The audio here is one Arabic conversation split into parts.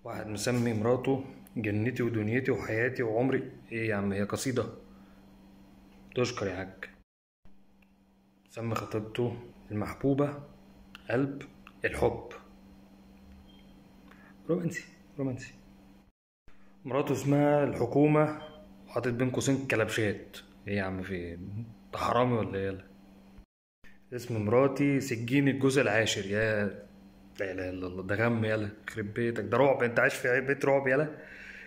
واحد مسمي مراته جنتي ودنيتي وحياتي وعمري. ايه يا عم، هي قصيدة؟ تشكر يا حاج. مسمي خطيبته المحبوبة قلب الحب. رومانسي رومانسي. مراته اسمها الحكومة وحاطط بين قوسين كلبشات. ايه يا عم، في ايه؟ انت حرامي ولا ايه؟ يلا. اسم مراتي سجين الجزء العاشر. يا لا اله الا الله، ده غم يلا يخرب بيتك، ده رعب، انت عايش في بيت رعب يلا.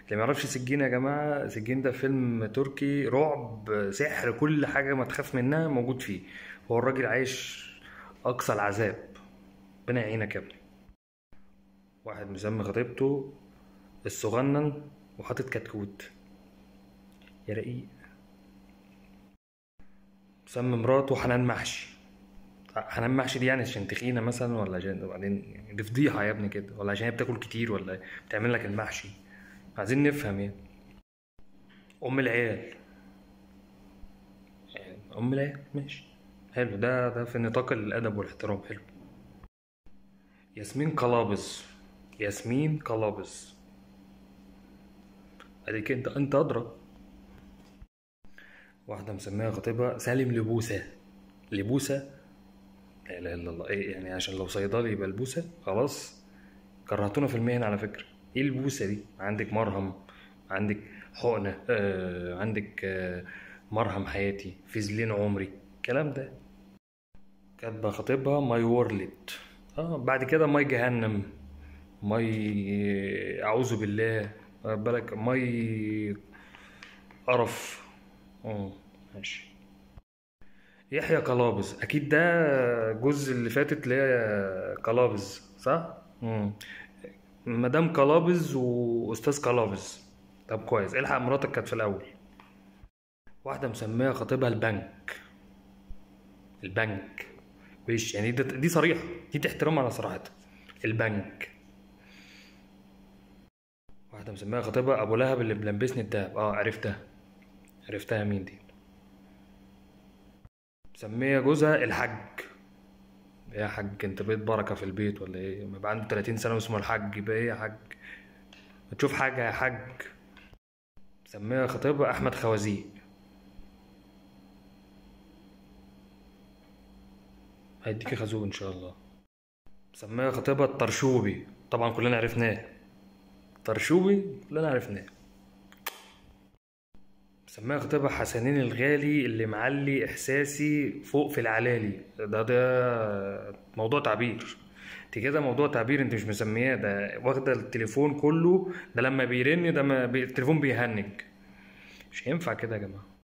اللي ما يعرفش سجين يا جماعه، سجين ده فيلم تركي رعب سحر، كل حاجه ما تخاف منها موجود فيه. هو الراجل عايش اقصى العذاب. ربنا يعينك يا ابني. واحد مسمي خطيبته الصغنن وحاطط كتكوت. يا رقيق. مسمي مراته حنان محشي. حنان محشي دي يعني عشان تخينه مثلا، ولا عشان وبعدين يعني دي فضيحه يا ابني كده، ولا عشان هي بتاكل كتير، ولا إيه؟ بتعمل لك المحشي. عايزين نفهم يعني. ام العيال. يعني ام العيال ماشي. حلو، ده في نطاق الادب والاحترام. حلو. ياسمين قلابز. ياسمين قلابز. اديك انت ادرى. واحده مسميها خطيبها سالم لبوسه. لبوسه. لا اله الا الله، ايه يعني؟ عشان لو صيدلي يبقى البوسه خلاص. كرهتونا في المهنه على فكره. ايه البوسه دي؟ عندك مرهم، عندك حقنه، عندك مرهم حياتي، فيزلين عمري، الكلام ده. كاتبه خطيبها ماي وورلد. بعد كده ماي جهنم، ماي اعوذ بالله، واخد بالك، ماي قرف. ماشي. يحيى قلابز اكيد ده جوز اللي فاتت اللي هي قلابز، صح؟ مدام قلابز واستاذ قلابز. طب كويس، الحق مراتك كانت في الاول. واحده مسميه خطيبها البنك. البنك. مش يعني دي صريحه، دي احترام على صراحتها. البنك. واحده مسميه خطيبها ابو لهب اللي ملبسني الدهب. عرفتها. عرفتها مين دي. مسميه جوزها الحاج. ايه يا حاج، انت بقيت بركه في البيت ولا ايه؟ ما يبقى عنده 30 سنه واسمه الحاج، يبقى ايه يا حاج؟ ما تشوف حاجه يا حاج. مسميه خطيبها احمد خوازيق. هيديكي خازوق ان شاء الله. مسميه خطيبها الطرشوبي. طبعا كلنا عرفناه. طرشوبي كلنا عرفناه. مسميه خطيبها حسنين الغالي اللي معلي احساسي فوق في العلالي. ده موضوع تعبير. انت كده موضوع تعبير، انت مش مسمياه، ده واخده التليفون كله، ده لما بيرن ده ما التليفون بيهنج. مش هينفع كده يا جماعه.